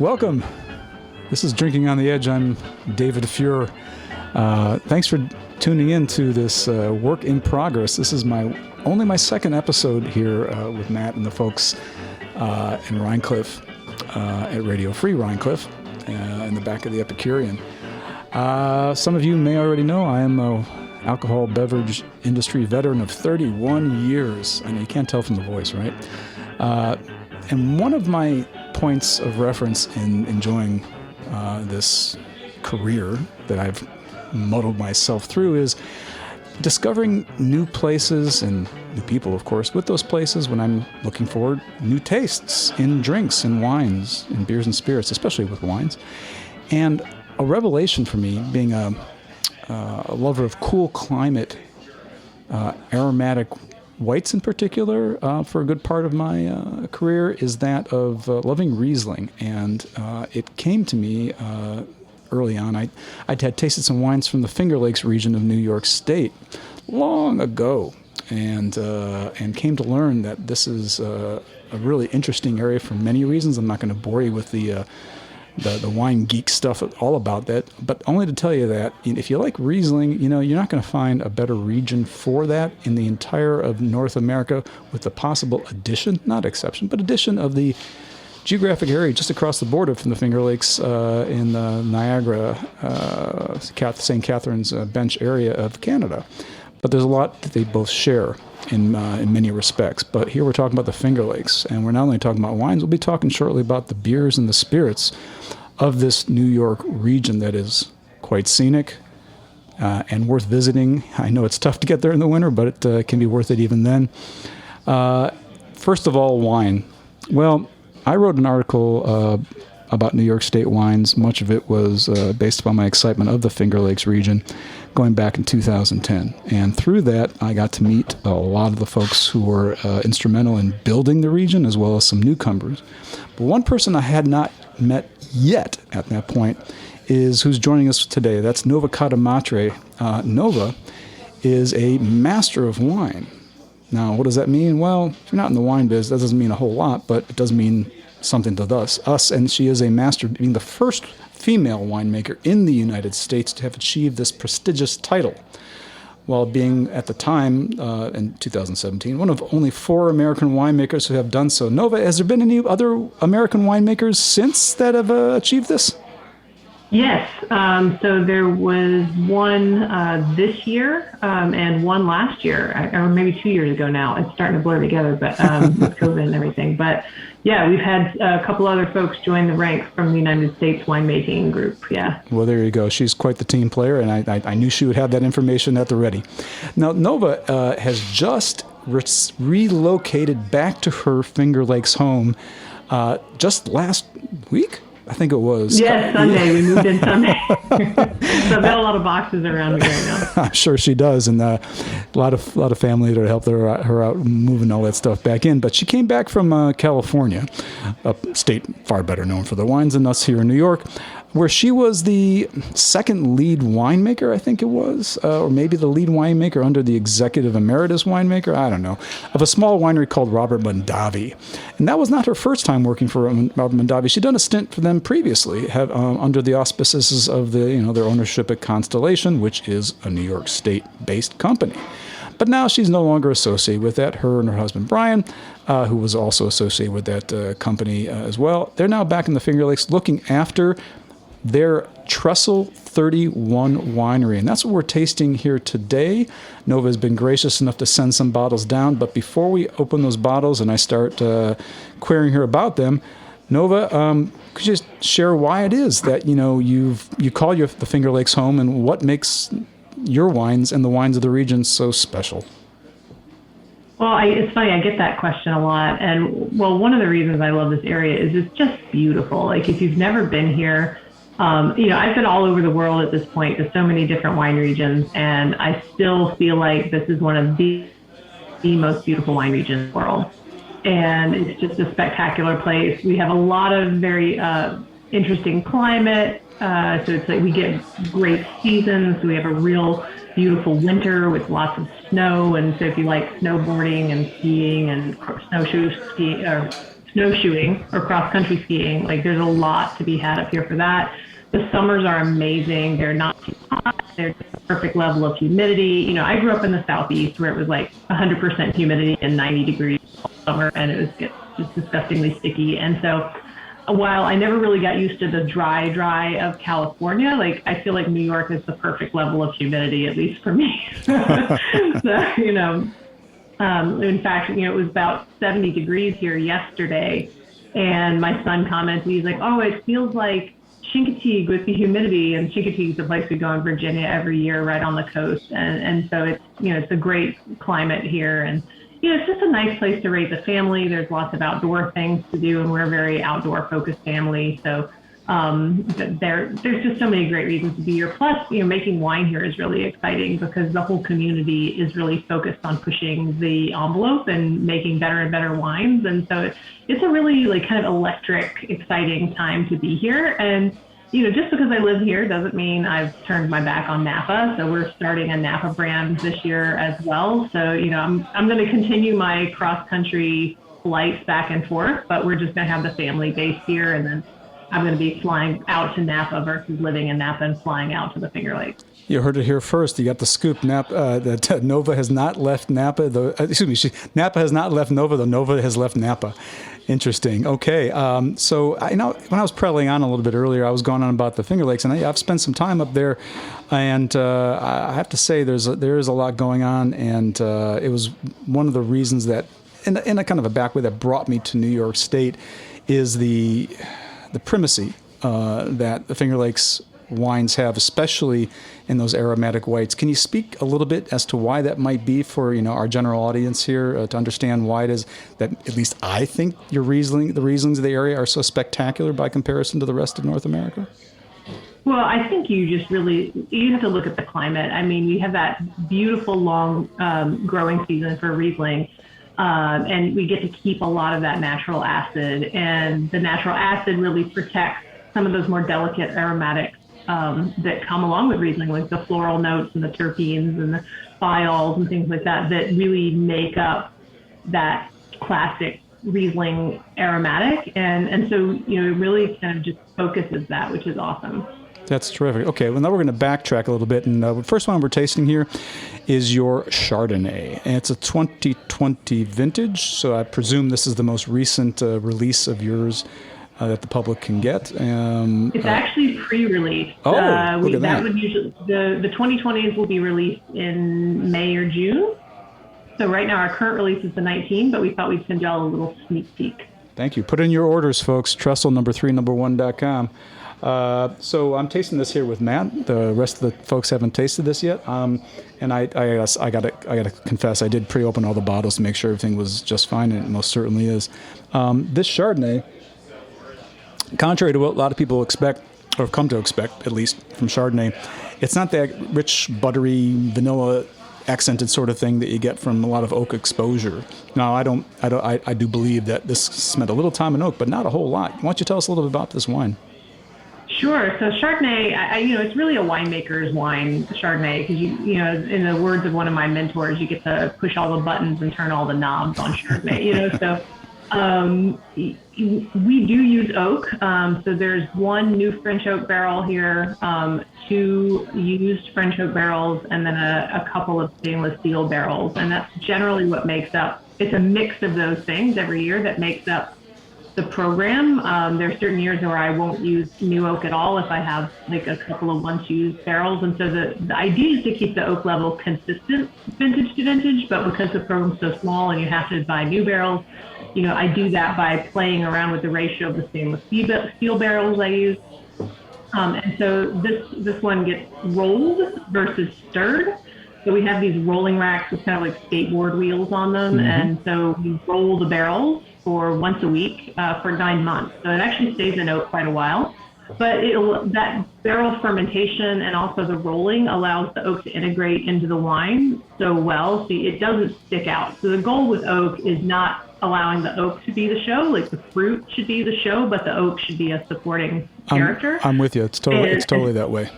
Welcome. This is Drinking on the Edge. I'm David Fuhrer. Thanks for tuning in to this work in progress. This is only my second episode here with Matt and the folks in Rhinecliff at Radio Free Rhinecliff in the back of the Epicurean. Some of you may already know I am an alcohol beverage industry veteran of 31 years. I know you can't tell from the voice, right? And one of my points of reference in enjoying this career that I've muddled myself through is discovering new places and new people, of course, with those places when I'm looking for new tastes in drinks and wines and beers and spirits, especially with wines. And a revelation for me, being a lover of cool climate, aromatic whites in particular, for a good part of my career, is that of loving Riesling. And it came to me early on. I'd had tasted some wines from the Finger Lakes region of New York State long ago, and came to learn that this is a really interesting area for many reasons. I'm not going to bore you with the wine geek stuff all about that, but only to tell you that if you like Riesling, you're not going to find a better region for that in the entire of North America, with the possible addition, not exception, but addition of the geographic area just across the border from the Finger Lakes in the Niagara, St. Catharines Bench area of Canada. But there's a lot that they both share in many respects. But here we're talking about the Finger Lakes, and we're not only talking about wines, we'll be talking shortly about the beers and the spirits of this New York region that is quite scenic and worth visiting. I know it's tough to get there in the winter, but it can be worth it even then. First of all, wine. Well, I wrote an article about New York State wines. Much of it was based upon my excitement of the Finger Lakes region going back in 2010. And through that, I got to meet a lot of the folks who were instrumental in building the region, as well as some newcomers. But one person I had not met yet at that point is who's joining us today. That's Nova Cadamatre. Nova is a master of wine. Now, what does that mean? Well, if you're not in the wine biz, that doesn't mean a whole lot, but it does mean something to us. And she is a master, being the first female winemaker in the United States to have achieved this prestigious title, while being, at the time, in 2017, one of only 4 American winemakers who have done so. Nova, has there been any other American winemakers since that have achieved this? Yes. So there was one this year and one last year, or maybe 2 years ago now. It's starting to blur together, but with COVID and everything. But yeah, we've had a couple other folks join the ranks from the United States winemaking group. Yeah. Well, there you go. She's quite the team player, and I knew she would have that information at the ready. Now, Nova has just relocated back to her Finger Lakes home just last week. I think it was. Yes, Sunday. We moved in Sunday. So I've got a lot of boxes around me right now. I'm sure she does, and a lot of family to help her out moving all that stuff back in. But she came back from California, a state far better known for the wines than us here in New York, where she was the second lead winemaker, I think it was, or maybe the lead winemaker under the executive emeritus winemaker, I don't know, of a small winery called Robert Mondavi. And that was not her first time working for Robert Mondavi. She'd done a stint for them previously, under the auspices of their ownership at Constellation, which is a New York State-based company. But now she's no longer associated with that. Her and her husband, Brian, who was also associated with that company as well, they're now back in the Finger Lakes looking after their Trestle 31 winery. And that's what we're tasting here today. Nova has been gracious enough to send some bottles down. But before we open those bottles and I start querying her about them, Nova, could you just share why it is that you call the Finger Lakes home, and what makes your wines and the wines of the region so special? Well, it's funny, I get that question a lot. And well, one of the reasons I love this area is it's just beautiful. Like, if you've never been here, I've been all over the world at this point to so many different wine regions, and I still feel like this is one of the most beautiful wine regions in the world. And it's just a spectacular place. We have a lot of very interesting climate. So it's like we get great seasons. We have a real beautiful winter with lots of snow. And so if you like snowboarding and skiing and snowshoeing or cross-country skiing. Like, there's a lot to be had up here for that. The summers are amazing. They're not too hot. They're just the perfect level of humidity. I grew up in the Southeast where it was like 100% humidity and 90 degrees all summer, and it was just disgustingly sticky. And so while I never really got used to the dry of California, like, I feel like New York is the perfect level of humidity, at least for me. So, in fact, it was about 70 degrees here yesterday, and my son commented, he's like, "Oh, it feels like Chincoteague with the humidity," and Chincoteague is a place we go in Virginia every year, right on the coast, and so it's it's a great climate here, and it's just a nice place to raise a family. There's lots of outdoor things to do, and we're a very outdoor focused family, so there's just so many great reasons to be here. Plus, making wine here is really exciting because the whole community is really focused on pushing the envelope and making better and better wines. And so it's a really kind of electric, exciting time to be here. And, just because I live here doesn't mean I've turned my back on Napa. So we're starting a Napa brand this year as well. So, I'm going to continue my cross-country flights back and forth, but we're just going to have the family base here, and then I'm going to be flying out to Napa versus living in Napa and flying out to the Finger Lakes. You heard it here first. You got the scoop. That Nova has not left Napa. Napa has not left Nova, though Nova has left Napa. Interesting. Okay. So when I was prattling on a little bit earlier, I was going on about the Finger Lakes, and I've spent some time up there, and I have to say there is a lot going on, and it was one of the reasons that, in a kind of a back way, that brought me to New York State, is the primacy that the Finger Lakes wines have, especially in those aromatic whites. Can you speak a little bit as to why that might be for our general audience here, to understand why it is that, at least I think, the Rieslings of the area are so spectacular by comparison to the rest of North America? Well, I think you have to look at the climate. I mean, we have that beautiful long growing season for Riesling. And we get to keep a lot of that natural acid, and the natural acid really protects some of those more delicate aromatics that come along with Riesling, like the floral notes and the terpenes and the phenols and things like that really make up that classic Riesling aromatic. And so, it really kind of just focuses that, which is awesome. That's terrific. Okay, well, now we're going to backtrack a little bit. And the first one we're tasting here is your Chardonnay. And it's a 2020 vintage, so I presume this is the most recent release of yours that the public can get. It's actually pre-released. Oh, look at that. Would usually, the 2020s will be released in May or June. So right now our current release is the 19, but we thought we'd send y'all a little sneak peek. Thank you. Put in your orders, folks. Trestle #3 So I'm tasting this here with Matt. The rest of the folks haven't tasted this yet. And I gotta confess, I did pre-open all the bottles to make sure everything was just fine, and it most certainly is. This Chardonnay, contrary to what a lot of people expect, or come to expect, at least from Chardonnay, it's not that rich, buttery, vanilla accented sort of thing that you get from a lot of oak exposure. Now, I do believe that this spent a little time in oak, but not a whole lot. Why don't you tell us a little bit about this wine? Sure. So Chardonnay, it's really a winemaker's wine, Chardonnay, because in the words of one of my mentors, you get to push all the buttons and turn all the knobs on Chardonnay. So we do use oak. So there's one new French oak barrel here, 2 used French oak barrels, and then a couple of stainless steel barrels. And that's generally what makes up. It's a mix of those things every year that makes up the program. There are certain years where I won't use new oak at all if I have like a couple of once used barrels. And so the idea is to keep the oak level consistent vintage to vintage, but because the program's so small and you have to buy new barrels, I do that by playing around with the ratio of the stainless steel barrels I use. And so this one gets rolled versus stirred. So we have these rolling racks with kind of like skateboard wheels on them. Mm-hmm. And so we roll the barrels for once a week for 9 months. So it actually stays in oak quite a while. But that barrel fermentation and also the rolling allows the oak to integrate into the wine so well, so it doesn't stick out. So the goal with oak is not allowing the oak to be the show, like the fruit should be the show, but the oak should be a supporting character. I'm with you. It's totally that way.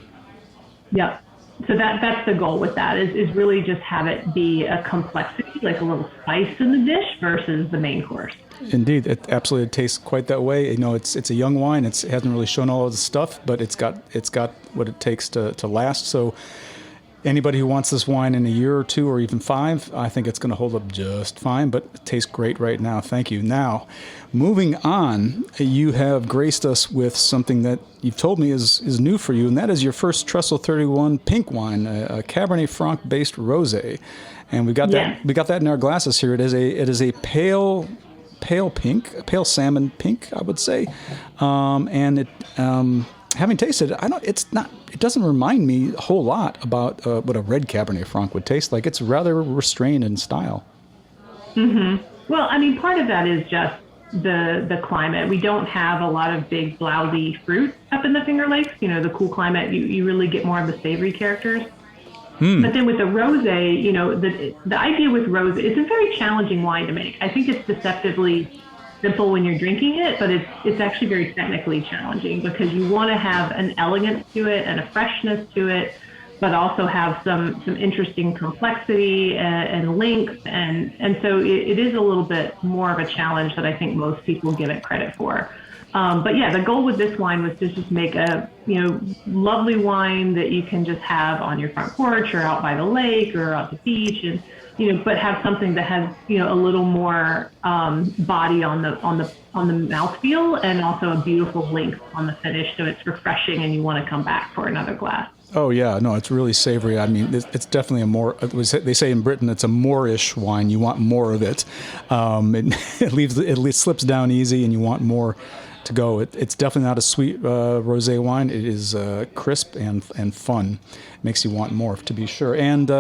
Yeah. so that's the goal with that is really just have it be a complexity, like a little spice in the dish versus the main course. Indeed, it absolutely tastes quite that way. You know, it's a young wine. It hasn't really shown all of the stuff, but it's got what it takes to last. So anybody who wants this wine in a year or two or even 5, I think it's going to hold up just fine, but it tastes great right now. Thank you. Now, moving on, you have graced us with something that you've told me is new for you, and that is your first Trestle 31 pink wine, a Cabernet Franc-based rosé. And we got that in our glasses here. It is a pale pink, pale salmon pink, I would say. And it having tasted it, it doesn't remind me a whole lot about what a red Cabernet Franc would taste like. It's rather restrained in style. Mm-hmm. Well, I mean, part of that is just the climate. We don't have a lot of big, blousy fruit up in the Finger Lakes. You know, the cool climate, you really get more of the savory characters. But then with the rosé, you know, the idea with rosé, it's a very challenging wine to make. I think it's deceptively simple when you're drinking it, but it's actually very technically challenging because you want to have an elegance to it and a freshness to it, but also have some interesting complexity and length, and so it is a little bit more of a challenge that I think most people give it credit for. But yeah, the goal with this wine was to just make a, you know, lovely wine that you can just have on your front porch or out by the lake or out the beach, and, you know, but have something that has, you know, a little more body on the mouthfeel and also a beautiful length on the finish, so it's refreshing and you want to come back for another glass. Oh yeah, no, it's really savory. I mean, it's definitely a more. They say in Britain it's a moreish wine. You want more of it. It slips down easy, and you want more to go. It's definitely not a sweet rosé wine. It is crisp and fun. It makes you want more, to be sure. And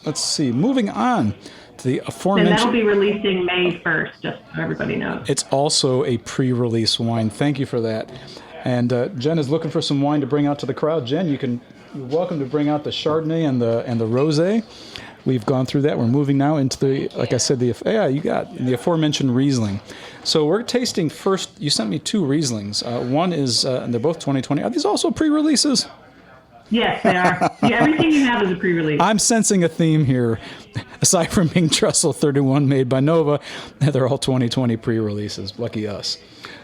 let's see, moving on to the aforementioned. And that'll be releasing May 1st, just so everybody knows. It's also a pre-release wine. Thank you for that. And Jen is looking for some wine to bring out to the crowd. Jen, you're welcome to bring out the Chardonnay and the rosé. We've gone through that. We're moving now into the aforementioned Riesling. So we're tasting first. You sent me 2 Rieslings. One is, and they're both 2020. Are these also pre-releases? Yes, they are. Yeah, everything you have is a pre-release. I'm sensing a theme here. Aside from being Trestle 31 made by Nova, they're all 2020 pre-releases. Lucky us.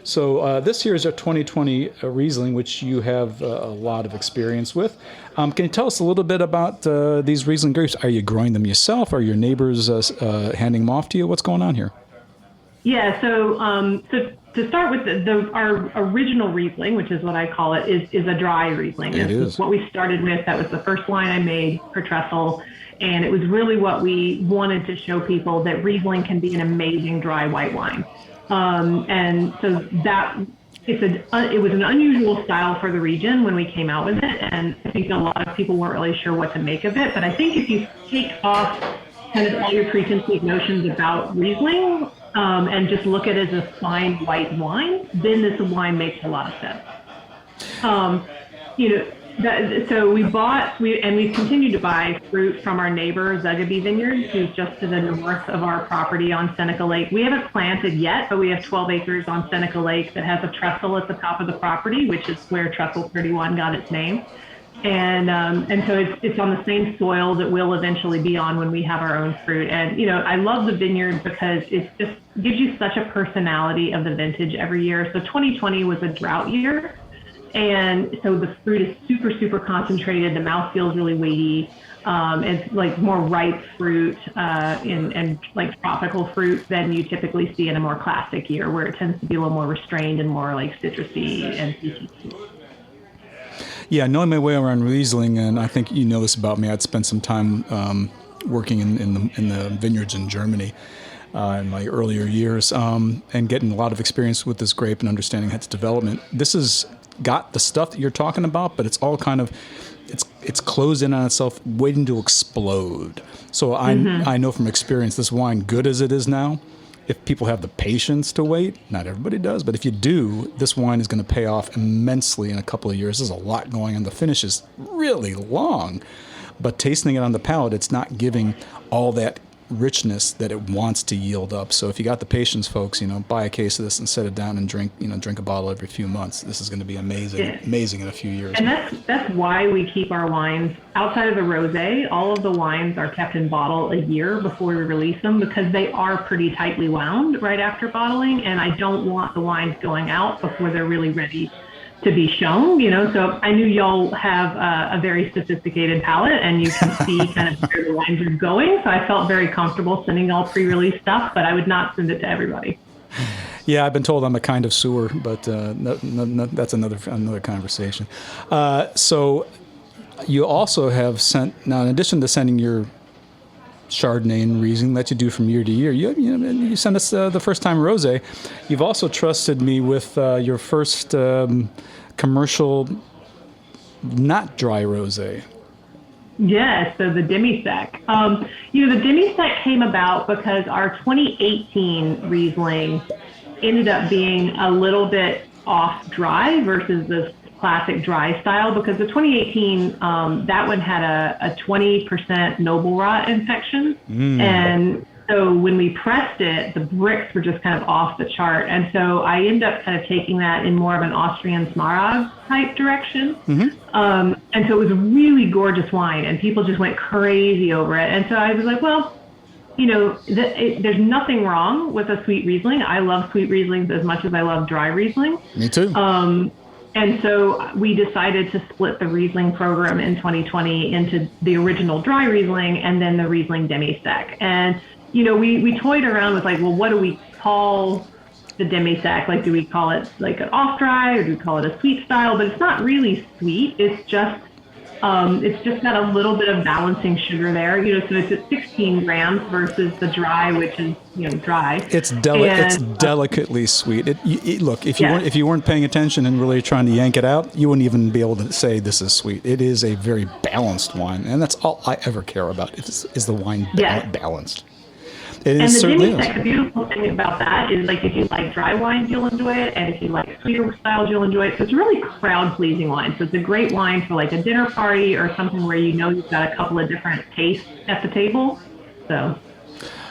So this here is our 2020 Riesling, which you have a lot of experience with. Can you tell us a little bit about these Riesling grapes? Are you growing them yourself? Are your neighbors handing them off to you? What's going on here? Yeah, so to start with, our original Riesling, which is what I call it, is a dry Riesling. It is what we started with. That was the first wine I made for Trestle, and it was really what we wanted to show people, that Riesling can be an amazing dry white wine. And so it was an unusual style for the region when we came out with it, and I think a lot of people weren't really sure what to make of it. But I think if you take off kind of all your preconceived notions about Riesling and just look at it as a fine white wine, then this wine makes a lot of sense. You know, so we've continued to buy fruit from our neighbor, Zugabee Vineyard, who's just to the north of our property on Seneca Lake. We haven't planted yet, but we have 12 acres on Seneca Lake that has a trestle at the top of the property, which is where Trestle 31 got its name. And so it's on the same soil that we'll eventually be on when we have our own fruit. And, you know, I love the vineyard because it just gives you such a personality of the vintage every year. So 2020 was a drought year. And so the fruit is super, super concentrated. The mouth feels really weighty. It's like more ripe fruit and like tropical fruit than you typically see in a more classic year, where it tends to be a little more restrained and more like citrusy and peachy. Yeah, knowing my way around Riesling, and I think you know this about me, I'd spent some time working in the vineyards in Germany in my earlier years, and getting a lot of experience with this grape and understanding its development. This has got the stuff that you're talking about, but it's all kind of, it's closed in on itself, waiting to explode. So I know from experience, this wine, good as it is now, if people have the patience to wait, not everybody does, but if you do, this wine is going to pay off immensely in a couple of years. There's a lot going on. The finish is really long, but tasting it on the palate, it's not giving all that richness that it wants to yield up. So if you got the patience, folks, buy a case of this and set it down and drink a bottle every few months. This is going to be amazing in a few years. And that's why we keep our wines outside of the rosé. All of the wines are kept in bottle a year before we release them, because they are pretty tightly wound right after bottling, and I don't want the wines going out before they're really ready to be shown, so I knew y'all have a very sophisticated palate, and you can see kind of where the wines are going. So I felt very comfortable sending all pre-release stuff, but I would not send it to everybody. Yeah, I've been told I'm a kind of sewer, but no, that's another conversation. So you also have sent, now in addition to sending your Chardonnay and Riesling that you do from year to year, you sent us the first time rosé. You've also trusted me with your first commercial not dry rosé. Yes, so the demi-sec. The demi-sec came about because our 2018 Riesling ended up being a little bit off dry versus the classic dry style, because the 2018, that one had a 20% noble rot infection. And so when we pressed it, the bricks were just kind of off the chart. And so I ended up kind of taking that in more of an Austrian Smaragd type direction. And so it was a really gorgeous wine, and people just went crazy over it. And so I was like, well, there's nothing wrong with a sweet Riesling. I love sweet Rieslings as much as I love dry Riesling. Me too. And so we decided to split the Riesling program in 2020 into the original dry Riesling and then the Riesling demi-sec. And, we toyed around with like, well, what do we call the demi-sec? Like, do we call it like an off-dry, or do we call it a sweet style? But it's not really sweet. It's just got a little bit of balancing sugar there, so it's at 16 grams versus the dry, which is, dry. It's delicately sweet. Look, if you weren't paying attention and really trying to yank it out, you wouldn't even be able to say this is sweet. It is a very balanced wine, and that's all I ever care about is the wine balanced. And the demi-sec, the beautiful thing about that is, like, if you like dry wines, you'll enjoy it, and if you like sweeter styles, you'll enjoy it. So it's a really crowd-pleasing wine. So it's a great wine for like a dinner party or something where you've got a couple of different tastes at the table. So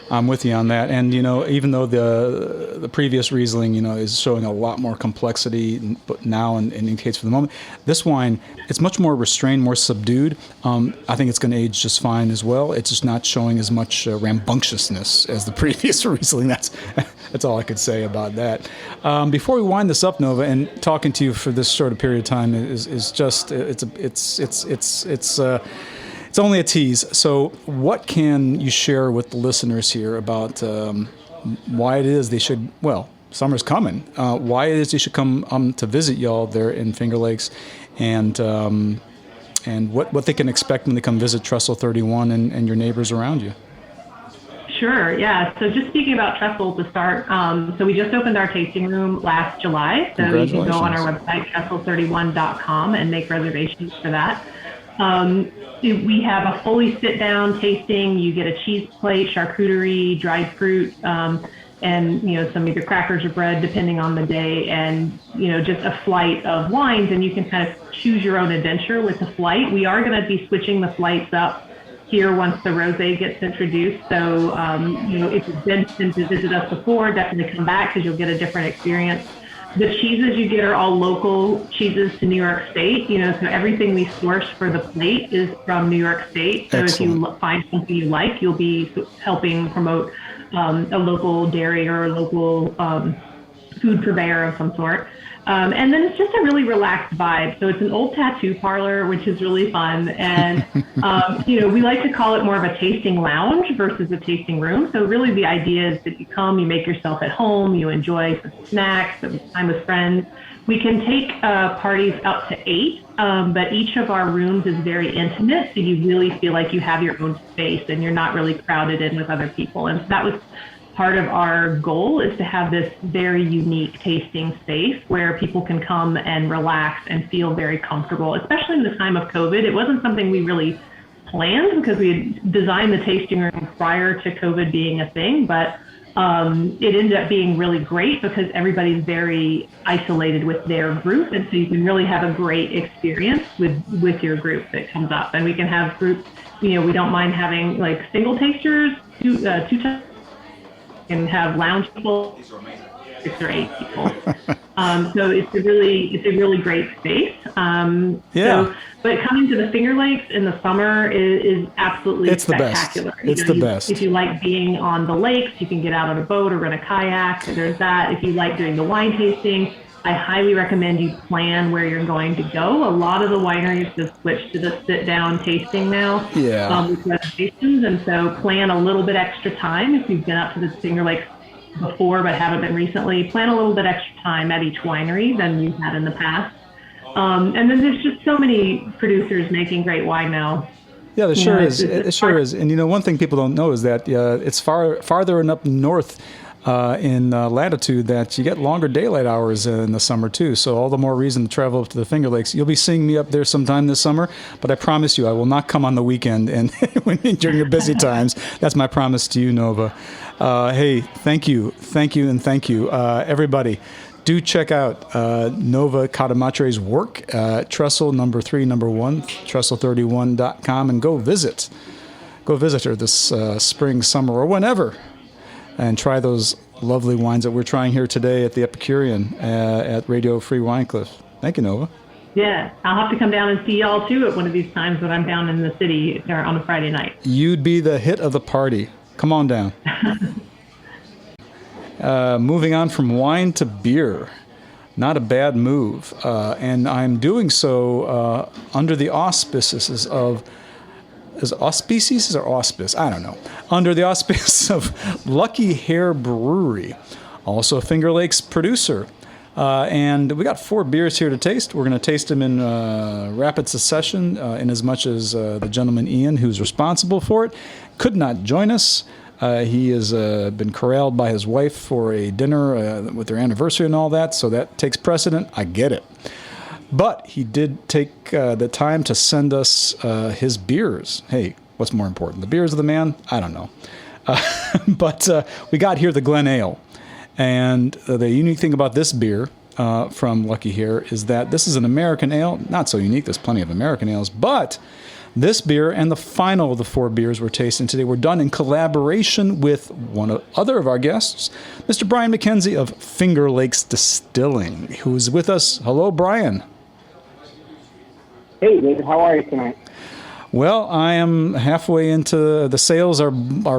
I'm with you on that. And, even though the previous Riesling, is showing a lot more complexity but now and indicates for the moment, this wine, it's much more restrained, more subdued. I think it's going to age just fine as well. It's just not showing as much rambunctiousness as the previous Riesling. That's all I could say about that. Before we wind this up, Nova, and talking to you for this short a period of time is just, it's only a tease. So what can you share with the listeners here about why it is they should, summer's coming, why it is they should come to visit y'all there in Finger Lakes, and what they can expect when they come visit Trestle 31 and your neighbors around you? Sure, yeah. So just speaking about Trestle to start, so we just opened our tasting room last July. So you can go on our website, trestle31.com, and make reservations for that. We have a fully sit-down tasting. You get a cheese plate, charcuterie, dried fruit, and some either crackers or bread, depending on the day, and just a flight of wines. And you can kind of choose your own adventure with the flight. We are going to be switching the flights up here once the rosé gets introduced. So if you've been to visit us before, definitely come back because you'll get a different experience. The cheeses you get are all local cheeses to New York State, so everything we source for the plate is from New York State. So Excellent. If you find something you like, you'll be helping promote a local dairy or a local food purveyor of some sort. And then it's just a really relaxed vibe. So it's an old tattoo parlor, which is really fun. And, we like to call it more of a tasting lounge versus a tasting room. So really the idea is that you come, you make yourself at home, you enjoy some snacks, some time with friends. We can take parties up to 8, but each of our rooms is very intimate. So you really feel like you have your own space and you're not really crowded in with other people. And so that was part of our goal, is to have this very unique tasting space where people can come and relax and feel very comfortable, especially in the time of COVID. It wasn't something we really planned because we had designed the tasting room prior to COVID being a thing, but it ended up being really great because everybody's very isolated with their group, and so you can really have a great experience with your group that comes up. And we can have groups, we don't mind having like single tasters, two times, and have lounge people, 6 or 8 people. So it's a really great space. But coming to the Finger Lakes in the summer is absolutely spectacular. It's the best. If you like being on the lakes, you can get out on a boat or rent a kayak. There's that. If you like doing the wine tasting, I highly recommend you plan where you're going to go. A lot of the wineries have switched to the sit-down tasting now with reservations, and so plan a little bit extra time. If you've been up to the Finger Lakes before but haven't been recently, plan a little bit extra time at each winery than you've had in the past. And then there's just so many producers making great wine now. Yeah, there sure is. It sure is. And one thing people don't know is that it's farther and up north in latitude that you get longer daylight hours in the summer too. So all the more reason to travel up to the Finger Lakes. You'll be seeing me up there sometime this summer, but I promise you I will not come on the weekend and during your busy times. That's my promise to you, Nova. Hey, thank you, everybody. Do check out Nova Cadamatre's work, Trestle #1, Trestle31.com, and go visit her this spring, summer, or whenever, and try those lovely wines that we're trying here today at the Epicurean at Radio Free Winecliff. Thank you, Nova. Yeah, I'll have to come down and see y'all too at one of these times when I'm down in the city or on a Friday night. You'd be the hit of the party. Come on down. Moving on from wine to beer. Not a bad move. And I'm doing so under the auspices of... Is it auspices or auspice? I don't know. Under the auspice of Lucky Hare Brewery, also a Finger Lakes producer. And we got 4 beers here to taste. We're going to taste them in rapid succession, in as much as the gentleman Ian, who's responsible for it, could not join us. He has been corralled by his wife for a dinner with their anniversary and all that, so that takes precedent. I get it. But he did take the time to send us his beers. Hey, what's more important, the beers of the man? I don't know. But we got here the Glen Ale. And the unique thing about this beer from Lucky Hare is that this is an American ale. Not so unique, there's plenty of American ales, but this beer and the final of the 4 beers we're tasting today were done in collaboration with other of our guests, Mr. Brian McKenzie of Finger Lakes Distilling, who is with us. Hello, Brian. Hey, David, how are you tonight? Well, I am halfway into the sales are blowing.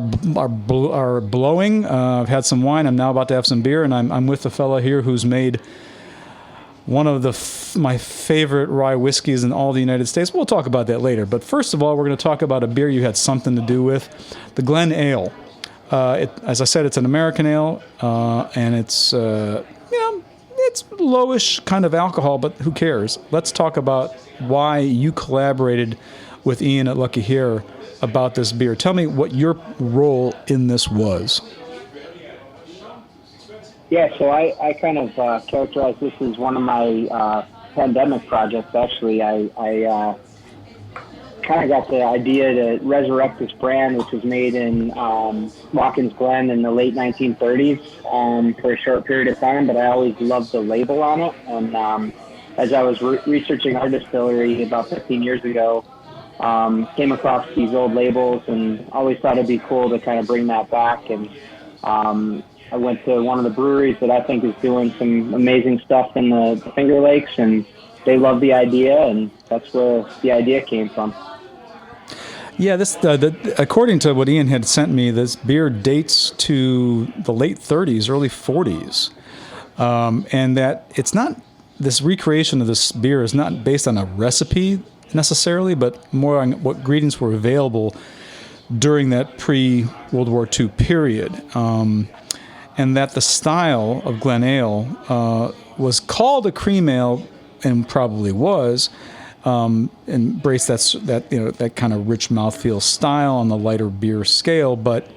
I've had some wine. I'm now about to have some beer, and I'm with a fella here who's made one of my favorite rye whiskeys in all the United States. We'll talk about that later. But first of all, we're going to talk about a beer you had something to do with, the Glen Ale. As I said, it's an American ale, and it's it's lowish kind of alcohol, but who cares? Let's talk about why you collaborated with Ian at Lucky Hare about this beer. Tell me what your role in this was. Yeah, so I kind of characterize this as one of my pandemic projects, actually. I kind of got the idea to resurrect this brand, which was made in Watkins Glen in the late 1930s for a short period of time, but I always loved the label on it. And as I was researching our distillery about 15 years ago, came across these old labels and always thought it'd be cool to kind of bring that back. And I went to one of the breweries that I think is doing some amazing stuff in the Finger Lakes, and they love the idea, and that's where the idea came from. Yeah, this according to what Ian had sent me, this beer dates to the late 30s, early 40s, and that it's not, this recreation of this beer is not based on a recipe necessarily, but more on what ingredients were available during that pre-World War II period. And that the style of Glen Ale was called a cream ale, and probably was, embraced that kind of rich mouthfeel style on the lighter beer scale. But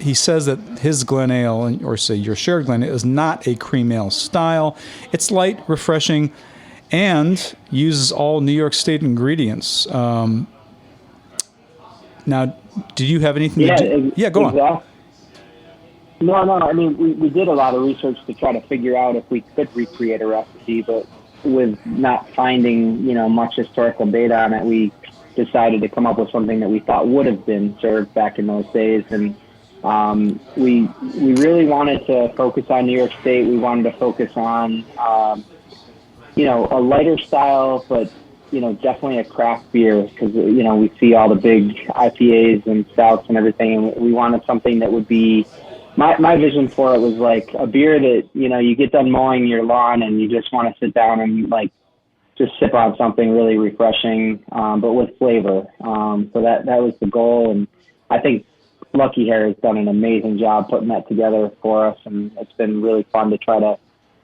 he says that his Glen Ale, or say your shared Glen Ale, is not a cream ale style. It's light, refreshing, and uses all New York State ingredients. Now, do you have anything to do? Yeah, go on. No. I mean, we did a lot of research to try to figure out if we could recreate a recipe, but with not finding, much historical data on it, we decided to come up with something that we thought would have been served back in those days. And we really wanted to focus on New York State. We wanted to focus on, a lighter style, but definitely a craft beer, because we see all the big IPAs and stouts and everything, and we wanted something that would be. My vision for it was like a beer that you get done mowing your lawn and you just want to sit down and like just sip on something really refreshing, but with flavor. So that was the goal, and I think Lucky Hare has done an amazing job putting that together for us, and it's been really fun to try to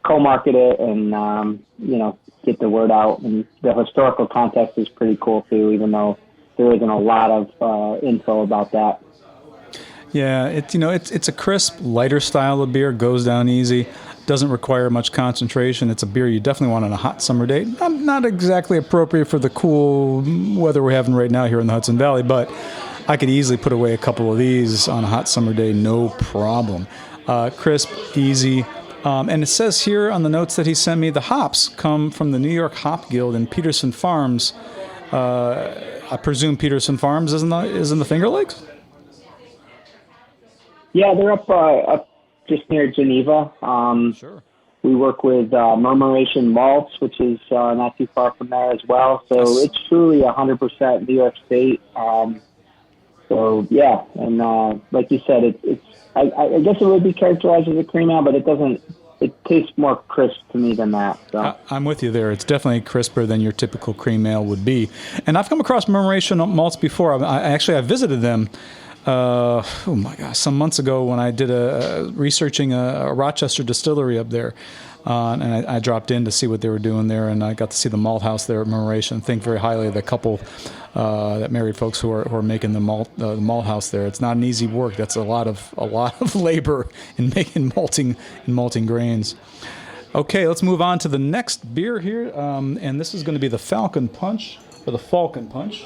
co-market it and get the word out. And the historical context is pretty cool too, even though there isn't a lot of info about that. Yeah, it's a crisp, lighter style of beer, goes down easy, doesn't require much concentration. It's a beer you definitely want on a hot summer day. Not exactly appropriate for the cool weather we're having right now here in the Hudson Valley, but I could easily put away a couple of these on a hot summer day, no problem. Crisp, easy. And it says here on the notes that he sent me, the hops come from the New York Hop Guild and Peterson Farms. I presume Peterson Farms is in the Finger Lakes? Yeah, they're up just near Geneva. Sure. We work with Murmuration Malts, which is not too far from there as well. So Yes. It's truly 100% New York State. So yeah, and like you said, I guess it would be characterized as a cream ale, but it doesn't. It tastes more crisp to me than that. So. I'm with you there. It's definitely crisper than your typical cream ale would be. And I've come across Murmuration Malts before. I visited them. Some months ago when I did researching a Rochester distillery up there, and I dropped in to see what they were doing there, and I got to see the malt house there at Murmuration. Think very highly of the couple, that married folks who are making the malt house there. It's not an easy work. That's a lot of labor in making malting grains. Okay, let's move on to the next beer here, and this is going to be the Falcon Punch, or the Falcon Punch,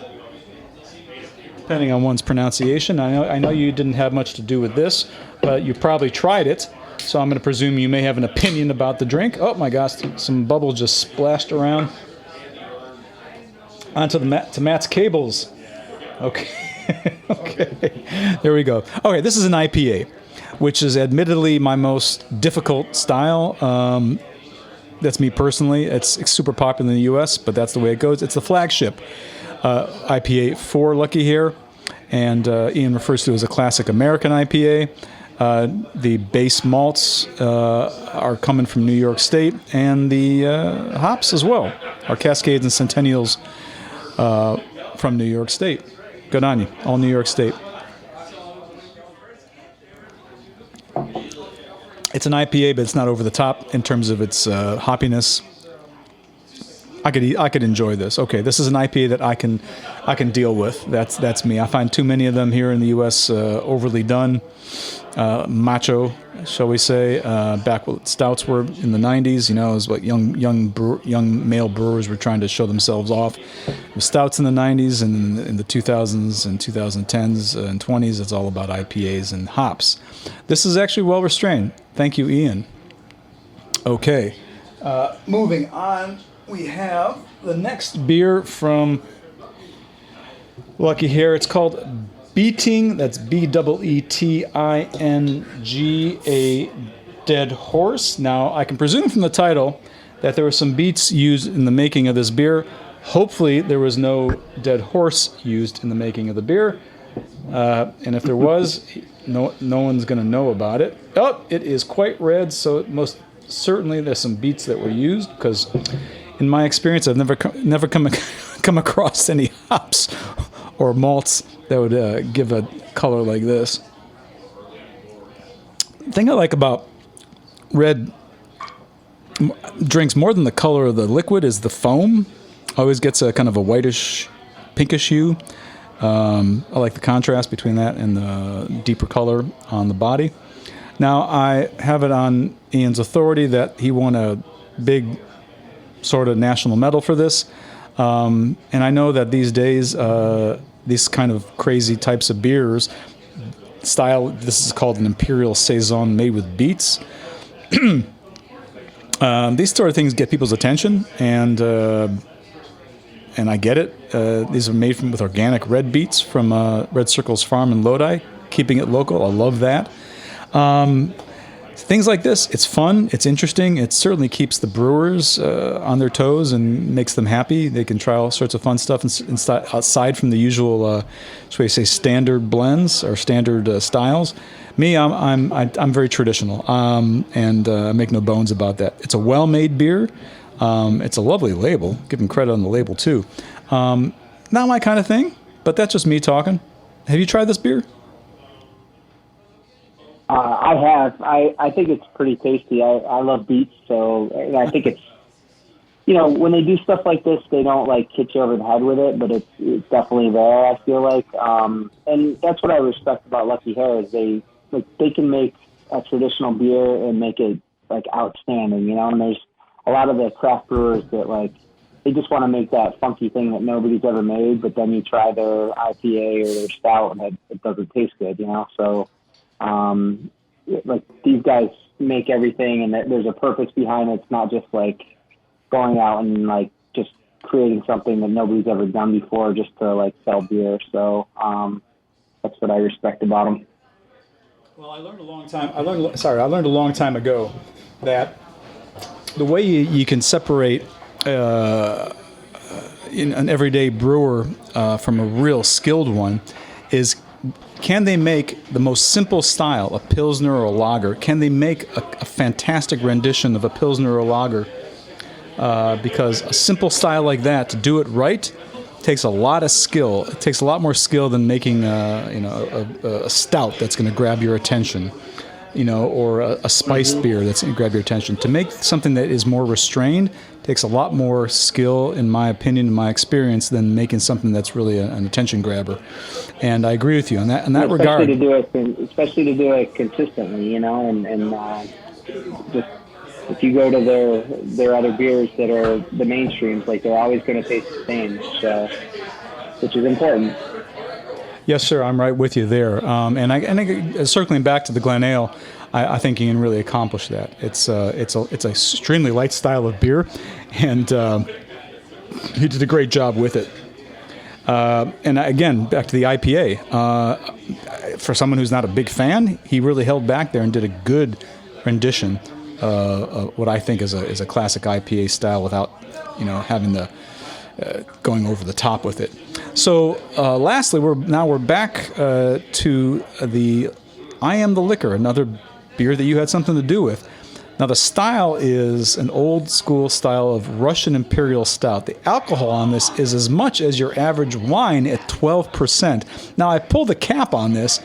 depending on one's pronunciation. I know you didn't have much to do with this, but you probably tried it, so I'm going to presume you may have an opinion about the drink. Oh my gosh, some bubbles just splashed around onto Matt's cables. Okay, okay, there we go. Okay, this is an IPA, which is admittedly my most difficult style. That's me personally. It's super popular in the U.S., but that's the way it goes. It's the flagship IPA for Lucky Hare, and Ian refers to it as a classic American IPA. The base malts are coming from New York State, and the hops as well are Cascades and Centennials from New York State. Good on you, all New York State. It's an IPA, but it's not over the top in terms of its hoppiness. I could enjoy this. Okay, this is an IPA that I can deal with. That's me. I find too many of them here in the U.S. Overly done, macho, shall we say. Back when stouts were in the '90s, it was what young male brewers were trying to show themselves off. With stouts in the '90s and in the 2000s and 2010s and 20s, it's all about IPAs and hops. This is actually well restrained. Thank you, Ian. Okay, moving on. We have the next beer from Lucky Hare. It's called Beating. That's Beeting, a dead horse. Now, I can presume from the title that there were some beets used in the making of this beer. Hopefully, there was no dead horse used in the making of the beer. And if there was, no one's going to know about it. Oh, it is quite red, so most certainly there's some beets that were used, because in my experience, I've never come across any hops or malts that would give a color like this. The thing I like about red drinks more than the color of the liquid is the foam. Always gets a kind of a whitish, pinkish hue. I like the contrast between that and the deeper color on the body. Now, I have it on Ian's authority that he won a big sort of national medal for this. And I know that these days, these kind of crazy types of beers, style. This is called an Imperial Saison made with beets. These sort of things get people's attention, and I get it. These are made with organic red beets from Red Circle's farm in Lodi, keeping it local. I love that. Things like this, it's fun, it's interesting. It certainly keeps the brewers on their toes and makes them happy. They can try all sorts of fun stuff outside from the usual, shall we say, standard blends or standard styles. Me, I'm very traditional, and I make no bones about that. It's a well-made beer. It's a lovely label. Give them credit on the label too. Not my kind of thing, but that's just me talking. Have you tried this beer? I have. I think it's pretty tasty. I love beets, so I think it's, when they do stuff like this, they don't like hit you over the head with it, but it's definitely there, I feel like. And that's what I respect about Lucky Hare is they can make a traditional beer and make it like outstanding, and there's a lot of the craft brewers that they just want to make that funky thing that nobody's ever made, but then you try their IPA or their stout and it doesn't taste good, so these guys make everything, and there's a purpose behind it. It's not just going out and just creating something that nobody's ever done before just to sell beer. So that's what I respect about them. Well, I learned a long time ago that the way you can separate an everyday brewer from a real skilled one is, can they make the most simple style, a Pilsner or a lager? Can they make a fantastic rendition of a Pilsner or a lager? Because a simple style like that, to do it right, takes a lot of skill. It takes a lot more skill than making a stout that's going to grab your attention, or a spiced beer that's going to grab your attention. To make something that is more restrained takes a lot more skill, in my opinion, in my experience, than making something that's really an attention grabber. And I agree with you in that regard. Especially to do it consistently, and just if you go to their other beers that are the mainstreams, they're always going to taste the same, which is important. Yes, sir. I'm right with you there. And I circling back to the Glen Ale, I think you can really accomplish that. It's an extremely light style of beer, and he did a great job with it. And again, back to the IPA. For someone who's not a big fan, he really held back there and did a good rendition of what I think is a classic IPA style without, having the going over the top with it. So, lastly, we're back to the I Am the Liquor, another beer that you had something to do with. Now, the style is an old school style of Russian Imperial Stout. The alcohol on this is as much as your average wine at 12%. Now, I pulled the cap on this,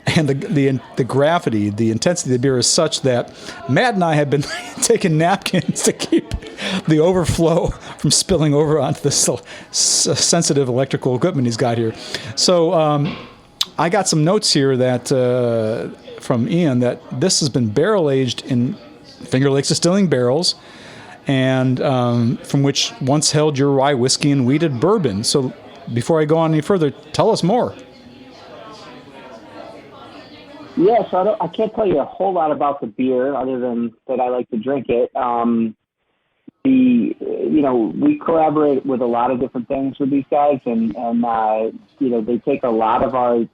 and the gravity, the intensity of the beer is such that Matt and I have been taking napkins to keep the overflow from spilling over onto this sensitive electrical equipment he's got here. So I got some notes here that from Ian that this has been barrel aged in Finger Lakes Distilling barrels, and from which once held your rye whiskey and wheated bourbon. So before I go on any further, tell us more. Yeah, so I can't tell you a whole lot about the beer other than that I like to drink it. We collaborate with a lot of different things with these guys, and they take a lot of our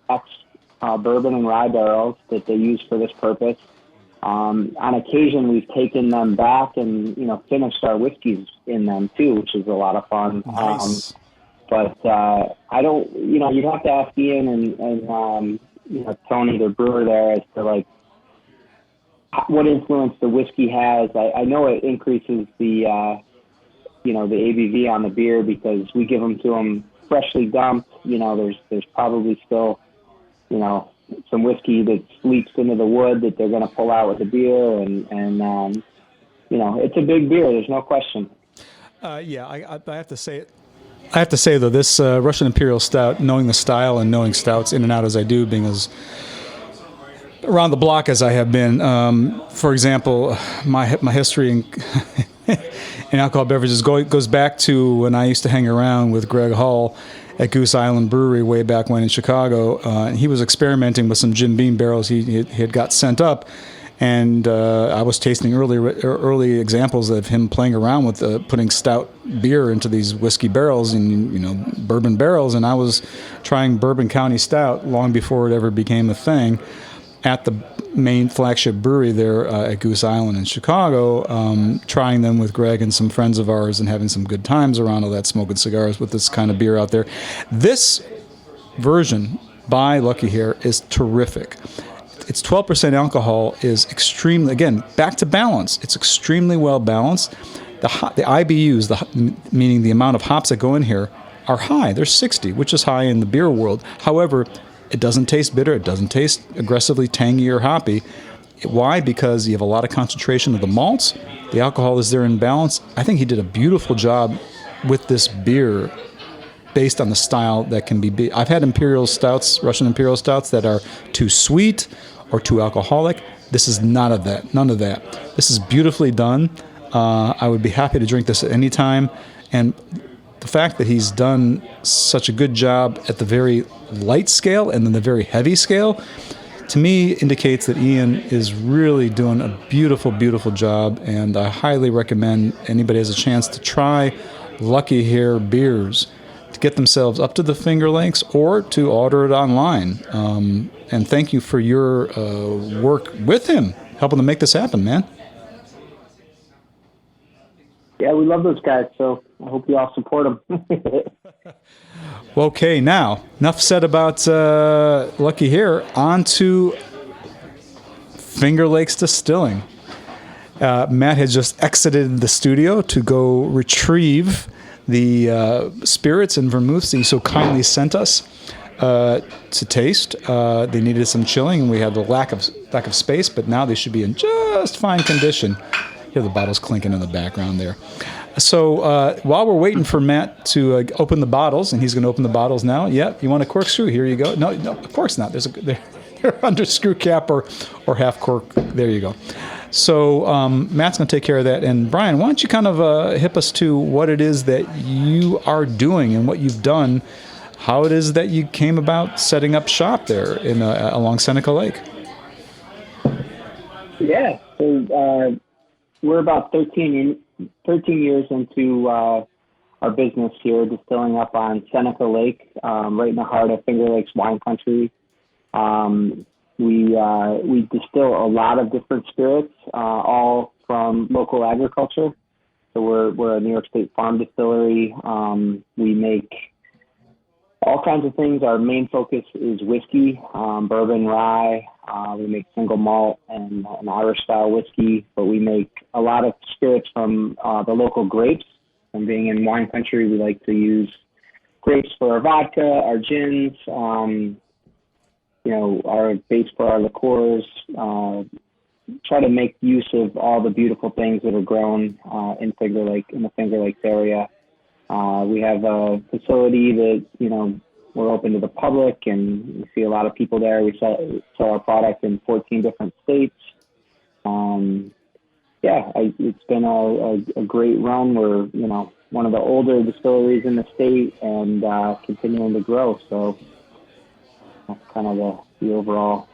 bourbon and rye barrels that they use for this purpose. On occasion, we've taken them back and finished our whiskeys in them too, which is a lot of fun. Nice. But I don't, you'd have to ask Ian and Tony, the brewer there, as to what influence the whiskey has. I know it increases the ABV on the beer because we give them to them freshly dumped. There's probably still, some whiskey that leaks into the wood that they're going to pull out with the beer, and it's a big beer. There's no question. I have to say it. I have to say, though, this Russian Imperial Stout, knowing the style and knowing stouts in and out as I do, being as around the block as I have been, for example, my history in alcohol beverages goes back to when I used to hang around with Greg Hull at Goose Island Brewery way back when in Chicago. And he was experimenting with some Jim Beam barrels he had got sent up. And I was tasting early examples of him playing around with putting stout beer into these whiskey barrels and bourbon barrels. And I was trying Bourbon County Stout long before it ever became a thing at the main flagship brewery there at Goose Island in Chicago, trying them with Greg and some friends of ours and having some good times around all that, smoking cigars with this kind of beer out there. This version by Lucky Hare is terrific. Its 12% alcohol is extremely, again, back to balance. It's extremely well balanced. The IBUs, meaning the amount of hops that go in here, are high. They're 60, which is high in the beer world. However, it doesn't taste bitter. It doesn't taste aggressively tangy or hoppy. Why? Because you have a lot of concentration of the malts. The alcohol is there in balance. I think he did a beautiful job with this beer based on the style that can be. I've had imperial stouts, Russian imperial stouts, that are too sweet or too alcoholic. This is none of that. This is beautifully done. I would be happy to drink this at any time. And the fact that he's done such a good job at the very light scale and then the very heavy scale, to me indicates that Ian is really doing a beautiful, beautiful job. And I highly recommend anybody has a chance to try Lucky Hare beers, to get themselves up to the Finger Lakes or to order it online. And thank you for your work with him, helping to make this happen, man. Yeah, we love those guys, so I hope you all support them. Okay, now, enough said about Lucky Hare. On to Finger Lakes Distilling. Matt has just exited the studio to go retrieve the spirits and vermouths that he so kindly sent us to taste. They needed some chilling, and we had the lack of space, but now they should be in just fine condition. You hear the bottles clinking in the background there. So while we're waiting for Matt to open the bottles, and he's going to open the bottles now. Yeah, you want a corkscrew? Here you go. No, of course not. They're under screw cap or half cork. There you go. So Matt's going to take care of that. And Brian, why don't you kind of hip us to what it is that you are doing and what you've done, how it is that you came about setting up shop there along Seneca Lake. Yeah, so we're about 13 years into our business here, distilling up on Seneca Lake, right in the heart of Finger Lakes wine country. We distill a lot of different spirits, all from local agriculture. So we're a New York State farm distillery. We make all kinds of things. Our main focus is whiskey, bourbon, rye. We make single malt and an Irish style whiskey, but we make a lot of spirits from the local grapes. And being in wine country, we like to use grapes for our vodka, our gins, our base for our liqueurs, try to make use of all the beautiful things that are grown in the Finger Lakes area. We have a facility that, we're open to the public, and we see a lot of people there. We sell our product in 14 different states. It's been a great run. We're, one of the older distilleries in the state and continuing to grow. So that's kind of the overall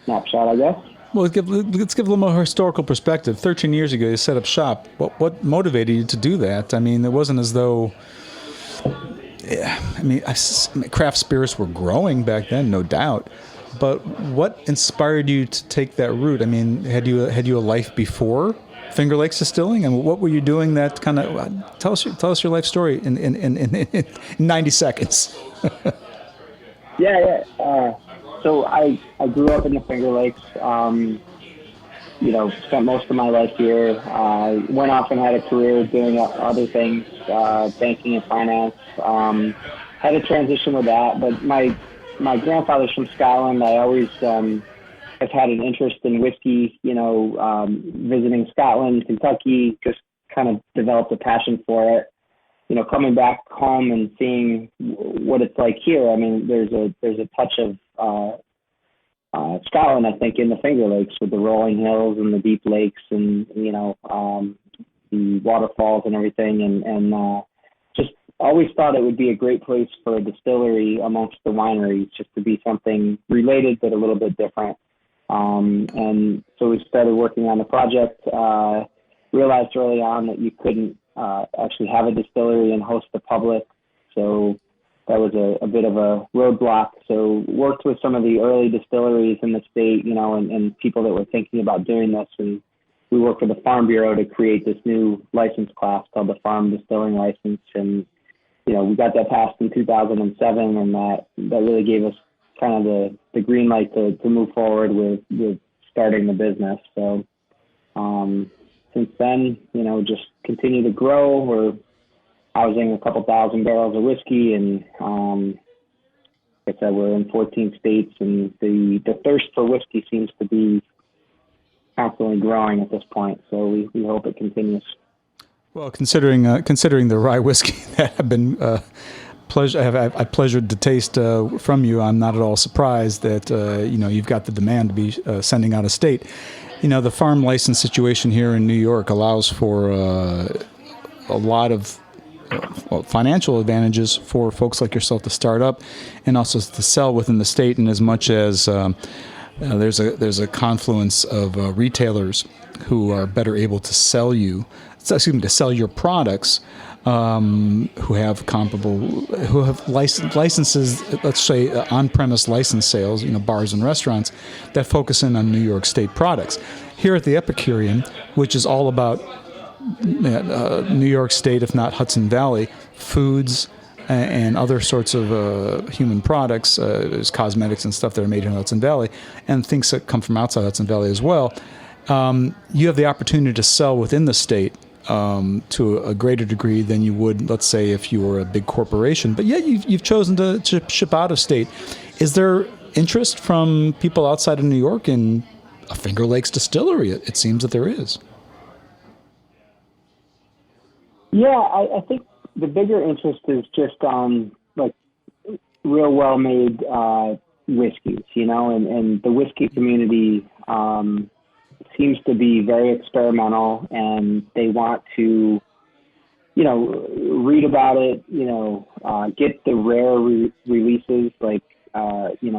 snapshot, I guess. Well, let's give a little more historical perspective. 13 years ago, you set up shop. What motivated you to do that? I mean, it wasn't as though... craft spirits were growing back then, no doubt. But what inspired you to take that route? I mean, had you a life before Finger Lakes Distilling, and what were you doing? That kind of tell us your life story in 90 seconds. Yeah. So I grew up in the Finger Lakes. Spent most of my life here. Went off and had a career doing other things, banking and finance. Had a transition with that, but my grandfather's from Scotland. I always have had an interest in whiskey, visiting Scotland, Kentucky, just kind of developed a passion for it. Coming back home and seeing what it's like here. I mean, there's a touch of Scotland, I think, in the Finger Lakes with the rolling hills and the deep lakes and, the waterfalls and everything, and just always thought it would be a great place for a distillery amongst the wineries, just to be something related but a little bit different. And so we started working on the project, realized early on that you couldn't actually have a distillery and host the public. So that was a bit of a roadblock. So worked with some of the early distilleries in the state, and people that were thinking about doing this. And we worked with the Farm Bureau to create this new license class called the Farm Distilling License. And, we got that passed in 2007, and that really gave us kind of the green light to move forward with starting the business. So since then, just continue to grow. We're housing a couple thousand barrels of whiskey, and like I said, we're in 14 states, and the thirst for whiskey seems to be constantly growing at this point. So we hope it continues. Well, considering the rye whiskey that I've been I've pleasured to taste from you, I'm not at all surprised that you've got the demand to be sending out of state. The farm license situation here in New York allows for a lot of financial advantages for folks like yourself to start up, and also to sell within the state. And as much as there's a confluence of retailers who are better able to sell your products, who have licenses, let's say on-premise license sales, bars and restaurants that focus in on New York State products. Here at the Epicurean, which is all about New York State, if not Hudson Valley, foods and other sorts of human products, there's cosmetics and stuff that are made in Hudson Valley, and things that come from outside Hudson Valley as well. You have the opportunity to sell within the state to a greater degree than you would, let's say, if you were a big corporation. But yet you've chosen to ship out of state. Is there interest from people outside of New York in a Finger Lakes distillery? It seems that there is. Yeah, I think the bigger interest is just on real well-made whiskeys, and the whiskey community seems to be very experimental, and they want to, read about it, get the rare releases,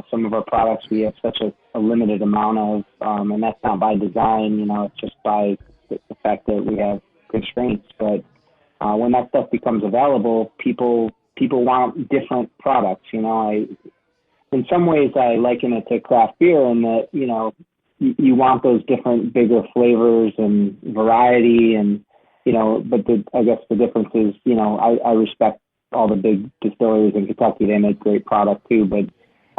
some of our products we have such a limited amount of, and that's not by design, it's just by the fact that we have constraints. But when that stuff becomes available, people want different products. In some ways I liken it to craft beer in that, you want those different, bigger flavors and variety, and but I guess the difference is, I respect all the big distilleries in Kentucky. They make great product too, but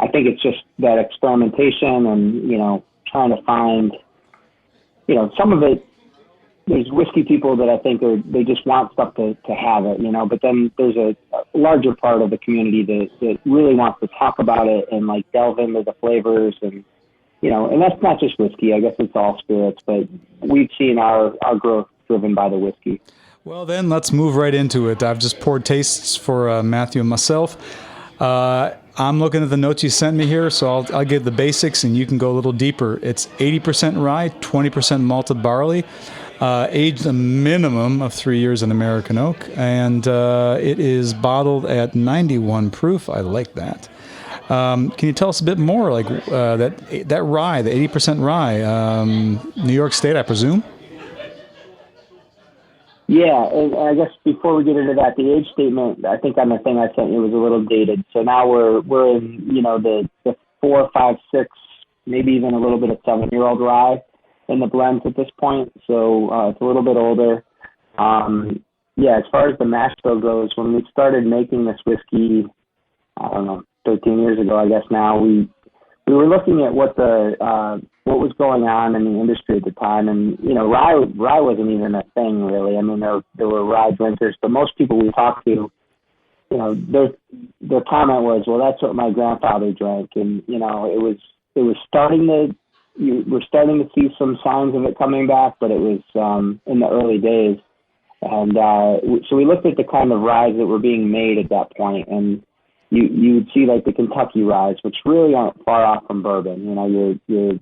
I think it's just that experimentation and trying to find, some of it. There's whiskey people that I think they just want stuff to have it, but then there's a larger part of the community that really wants to talk about it and delve into the flavors and. And that's not just whiskey. I guess it's all spirits, but we've seen our growth driven by the whiskey. Well, then let's move right into it. I've just poured tastes for Matthew and myself. I'm looking at the notes you sent me here, so I'll give the basics, and you can go a little deeper. It's 80% rye, 20% malted barley, aged a minimum of 3 years in American oak, and it is bottled at 91 proof. I like that. Can you tell us a bit more, that rye, the 80% rye, New York State, I presume? Yeah, and I guess before we get into that, the age statement, I think on the thing I sent you was a little dated. So now we're in, the 4, 5, 6, maybe even a little bit of 7-year-old rye in the blends at this point. So it's a little bit older. As far as the mash bill goes, when we started making this whiskey, I don't know, 13 years ago, I guess now, we were looking at what was going on in the industry at the time, and rye wasn't even a thing really. I mean, there were rye drinkers, but most people we talked to, their comment was, well, that's what my grandfather drank, and it was starting to, we're starting to see some signs of it coming back, but it was in the early days, and so we looked at the kind of ryes that were being made at that point, and you would see the Kentucky ryes, which really aren't far off from bourbon. Your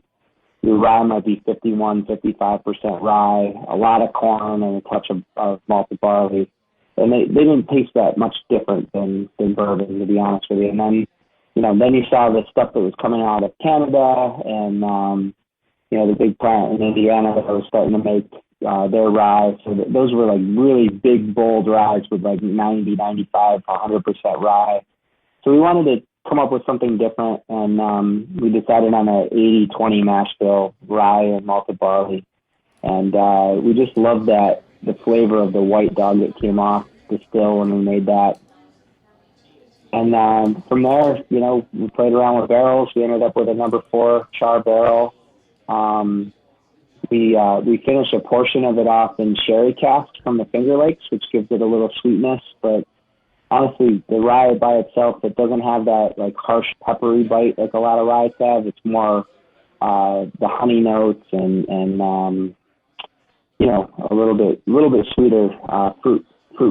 your rye might be 51, 55% rye, a lot of corn and a touch of malted barley. And they didn't taste that much different than bourbon, to be honest with you. And then, then you saw the stuff that was coming out of Canada and, the big plant in Indiana that was starting to make their rye. So those were like really big, bold ryes with like 90, 95, 100% rye. So we wanted to come up with something different, and we decided on a 80-20 mash bill, rye and malted barley. And we just loved the flavor of the white dog that came off the still when we made that. And from there, we played around with barrels. We ended up with a number 4 char barrel. We finished a portion of it off in sherry cask from the Finger Lakes, which gives it a little sweetness. But honestly, the rye by itself, it doesn't have that like harsh peppery bite like a lot of ryes have. It's more the honey notes and a little bit sweeter fruit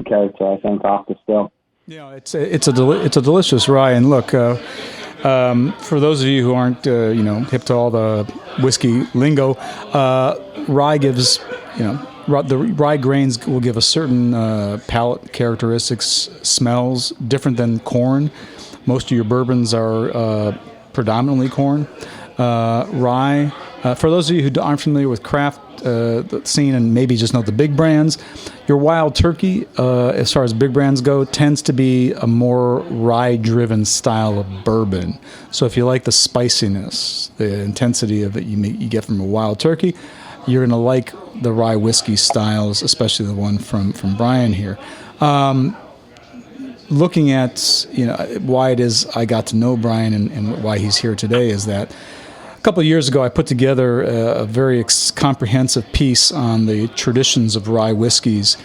character, I think, off the still. Yeah, it's a delicious rye. And look, for those of you who aren't hip to all the whiskey lingo, rye gives the rye grains will give a certain palate characteristics, smells different than corn. Most of your bourbons are predominantly corn. Rye. For those of you who aren't familiar with craft scene and maybe just know the big brands, your Wild Turkey, as far as big brands go, tends to be a more rye-driven style of bourbon. So if you like the spiciness, the intensity of it you get from a Wild Turkey, you're going to like the rye whiskey styles, especially the one from Brian here. Looking at why it is I got to know Brian and why he's here today is that a couple of years ago, I put together a very comprehensive piece on the traditions of rye whiskeys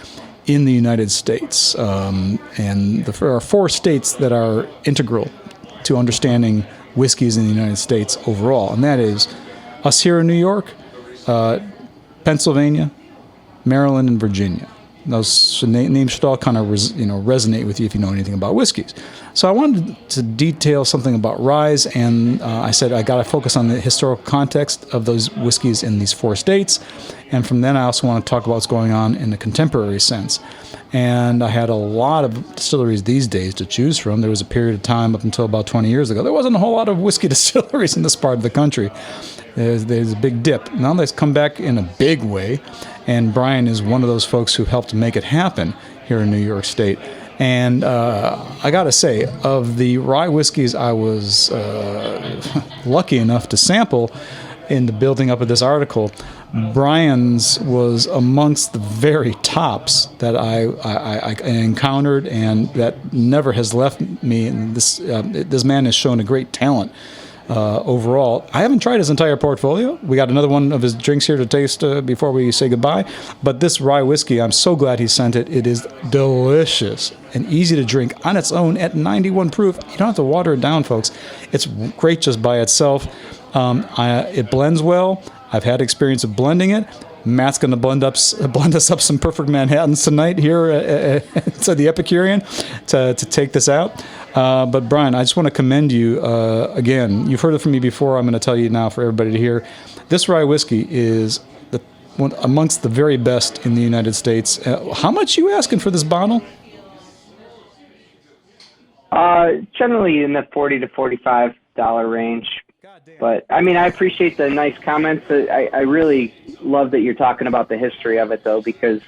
in the United States. And there are 4 states that are integral to understanding whiskeys in the United States overall. And that is us here in New York, Pennsylvania, Maryland, and Virginia. Those names should all kind of resonate with you if you know anything about whiskeys. So I wanted to detail something about ryes, and I said I got to focus on the historical context of those whiskeys in these 4 states, and from then I also want to talk about what's going on in the contemporary sense. And I had a lot of distilleries these days to choose from. There was a period of time up until about 20 years ago. There wasn't a whole lot of whiskey distilleries in this part of the country. There's a big dip. Now they've come back in a big way, and Brian is one of those folks who helped make it happen here in New York State. And I got to say, of the rye whiskeys I was lucky enough to sample in the building up of this article, Brian's was amongst the very tops that I encountered, and that never has left me. And this man has shown a great talent overall. I haven't tried his entire portfolio. We got another one of his drinks here to taste before we say goodbye. But this rye whiskey, I'm so glad he sent it. It is delicious and easy to drink on its own at 91 proof. You don't have to water it down, folks. It's great just by itself. It blends well. I've had experience of blending it. Matt's going to blend us up some perfect Manhattans tonight here to the Epicurean to take this out. But Brian, I just want to commend you again. You've heard it from me before. I'm going to tell you now for everybody to hear. This rye whiskey is one amongst the very best in the United States. How much are you asking for this bottle? Generally in the $40 to $45 range. But I mean, I appreciate the nice comments. I really love that you're talking about the history of it, though, because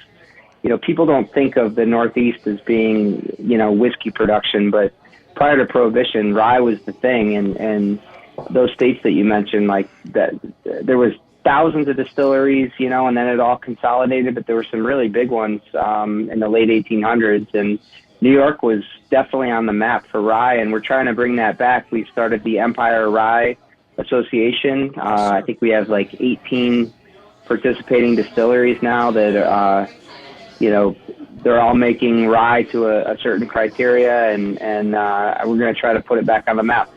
people don't think of the Northeast as being whiskey production, but prior to Prohibition, rye was the thing, and those states that you mentioned, like that, there was thousands of distilleries, and then it all consolidated, but there were some really big ones in the late 1800s, and New York was definitely on the map for rye, and we're trying to bring that back. We started the Empire Rye Association. I think we have like 18 participating distilleries now that they're all making rye to a certain criteria, and we're going to try to put it back on the map.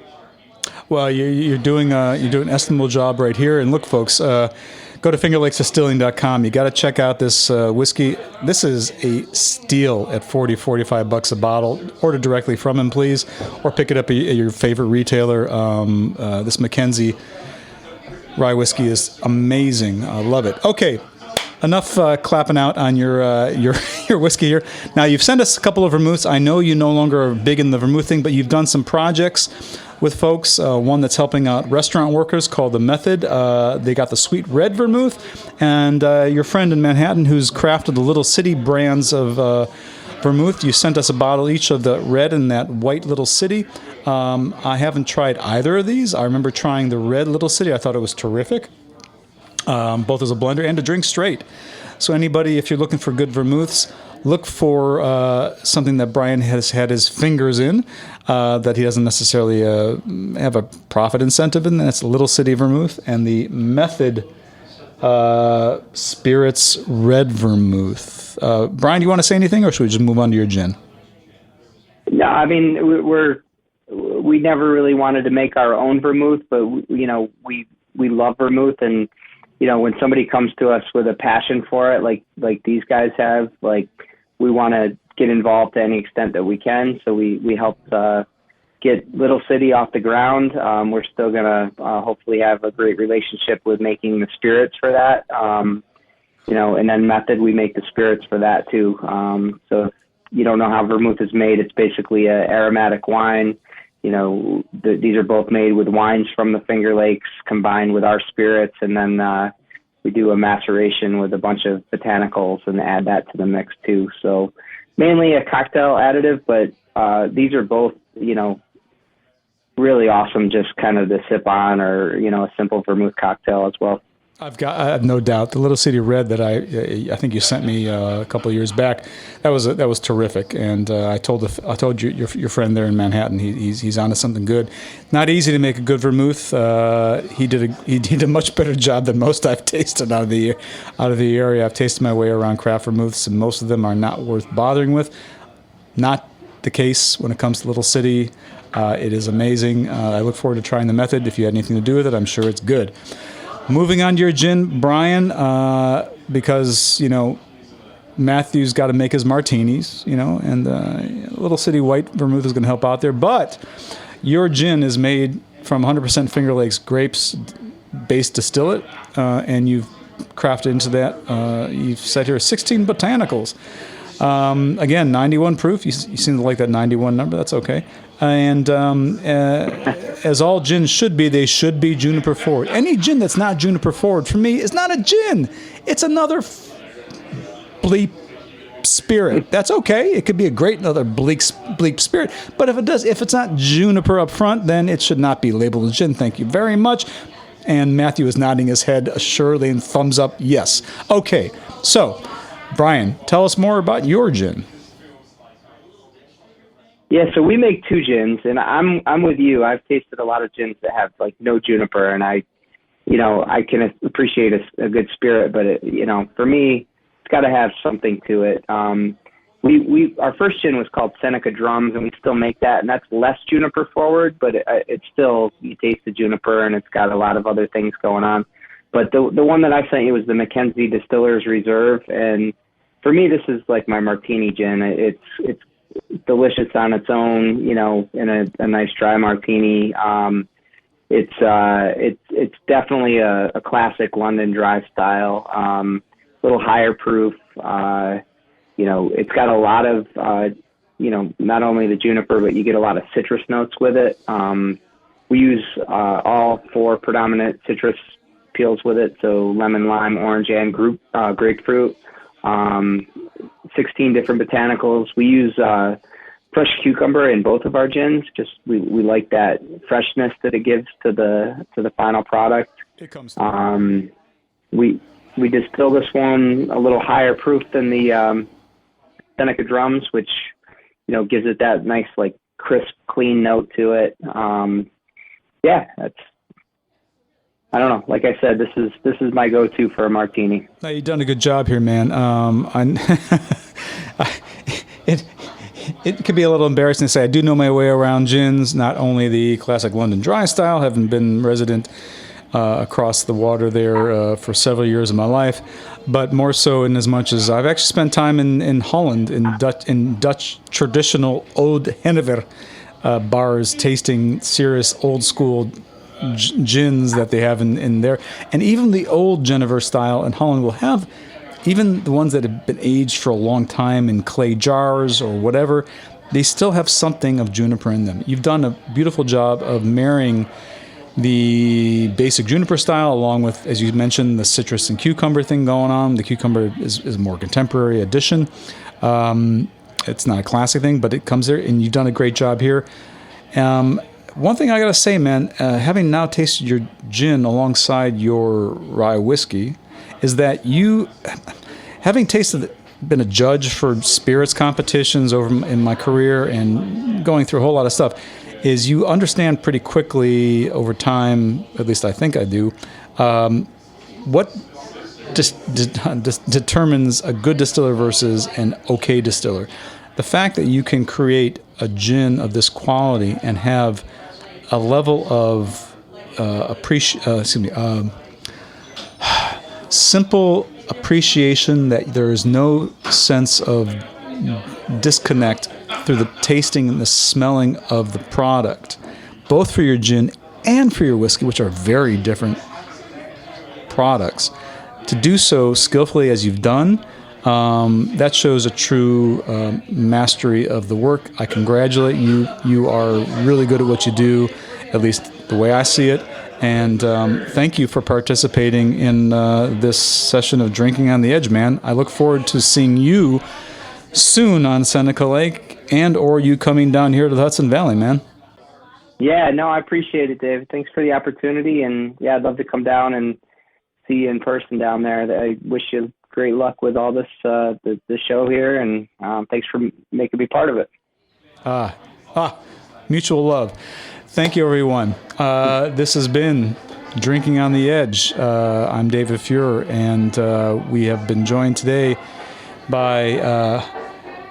Well, you're doing an estimable job right here. And look, folks, go to fingerlakesdistilling.com. You got to check out this whiskey. This is a steal at $40-45 a bottle. Order directly from him, please, or pick it up at your favorite retailer. This McKenzie rye whiskey is amazing. I love it. Okay, enough clapping out on your whiskey here. Now, you've sent us a couple of vermouths. I know you no longer are big in the vermouth thing, but you've done some projects with folks. One that's helping out restaurant workers called The Method. They got the sweet red vermouth. And your friend in Manhattan who's crafted the Little City brands of vermouth. You sent us a bottle each of the red and that white Little City. I haven't tried either of these. I remember trying the red Little City. I thought it was terrific, both as a blender and to drink straight. So anybody, if you're looking for good vermouths, look for something that Brian has had his fingers in, that he doesn't necessarily have a profit incentive in. That's Little City Vermouth and the Method Spirits Red Vermouth. Brian, do you want to say anything, or should we just move on to your gin? No, I mean, we never really wanted to make our own vermouth, but we love vermouth, and when somebody comes to us with a passion for it, like these guys have, like, we want to get involved to any extent that we can. So we helped get Little City off the ground. We're still gonna hopefully have a great relationship with making the spirits for that. And then Method, we make the spirits for that too. So if you don't know how vermouth is made, it's basically a aromatic wine. These are both made with wines from the Finger Lakes combined with our spirits, and then we do a maceration with a bunch of botanicals and add that to the mix too. So mainly a cocktail additive, but these are both, really awesome just kind of to sip on, or, a simple vermouth cocktail as well. I have no doubt the Little City Red that I think you sent me a couple of years back. That was terrific, and I told you your friend there in Manhattan, he's onto something good. Not easy to make a good vermouth. He did a much better job than most I've tasted out of the area. I've tasted my way around craft vermouths, and most of them are not worth bothering with. Not the case when it comes to Little City. It is amazing. I look forward to trying the Method. If you had anything to do with it, I'm sure it's good. Moving on to your gin, Brian, because, Matthew's got to make his martinis, and Little City White Vermouth is going to help out there. But your gin is made from 100% Finger Lakes grapes-based distillate, and you've crafted into that. You've set here 16 botanicals. Again, 91 proof. You seem to like that 91 number. That's okay. And as all gins should be, they should be juniper forward. Any gin that's not juniper forward, for me, is not a gin. It's another bleep spirit. That's okay. It could be a great another bleep spirit. But if it's not juniper up front, then it should not be labeled as gin. Thank you very much. And Matthew is nodding his head assuredly and thumbs up yes. Okay, so Brian, tell us more about your gin. Yeah, so we make two gins, and I'm with you. I've tasted a lot of gins that have like no juniper, and I can appreciate a good spirit, but for me, it's got to have something to it. Our first gin was called Seneca Drums, and we still make that, and that's less juniper forward, but it's still, you taste the juniper, and it's got a lot of other things going on. But the one that I sent you was the McKenzie Distillers Reserve, and for me, this is like my martini gin. It's delicious on its own, in a nice dry martini. It's definitely a classic London dry style, a little higher proof. It's got a lot of, not only the juniper, but you get a lot of citrus notes with it. We use all four predominant citrus peels with it, so lemon, lime, orange, and grapefruit. 16 different botanicals. We use fresh cucumber in both of our gins. Just we like that freshness that it gives to the final product. It comes. We distill this one a little higher proof than the Seneca Drums, which gives it that nice like crisp, clean note to it. That's. I don't know. Like I said, this is my go-to for a martini. No, you've done a good job here, man. It could be a little embarrassing to say I do know my way around gins, not only the classic London dry style, having been resident across the water there for several years of my life, but more so in as much as I've actually spent time in Holland, in Dutch traditional Oud Hennever bars, tasting serious old school gins that they have in there. And even the old Genever style in Holland will have, even the ones that have been aged for a long time in clay jars or whatever, they still have something of juniper in them. You've done a beautiful job of marrying the basic juniper style along with, as you mentioned, the citrus and cucumber thing going on. The cucumber is a more contemporary addition. It's not a classic thing, but it comes there, and you've done a great job here. One thing I got to say, man, having now tasted your gin alongside your rye whiskey, is that you, having been a judge for spirits competitions in my career and going through a whole lot of stuff, is you understand pretty quickly over time, at least I think I do, what determines a good distiller versus an okay distiller. The fact that you can create a gin of this quality and have a level of simple appreciation that there is no sense of disconnect through the tasting and the smelling of the product, both for your gin and for your whiskey, which are very different products. To do so skillfully as you've done, that shows a true mastery of the work. I congratulate you. You are really good at what you do, at least the way I see it. And thank you for participating in this session of Drinking on the Edge, man. I look forward to seeing you soon on Seneca Lake and or you coming down here to the Hudson Valley, man. Yeah, no, I appreciate it, Dave. Thanks for the opportunity. And yeah, I'd love to come down and see you in person down there. I wish you great luck with all this, the show here. And thanks for making me part of it. Mutual love. Thank you, everyone. This has been Drinking on the Edge. I'm David Fuhrer, and we have been joined today by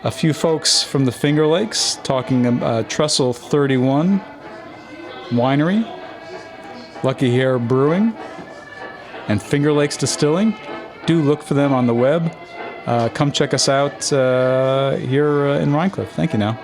a few folks from the Finger Lakes talking about Trestle 31 Winery, Lucky Hare Brewing, and Finger Lakes Distilling. Do look for them on the web. Come check us out here in Rhinecliff. Thank you now.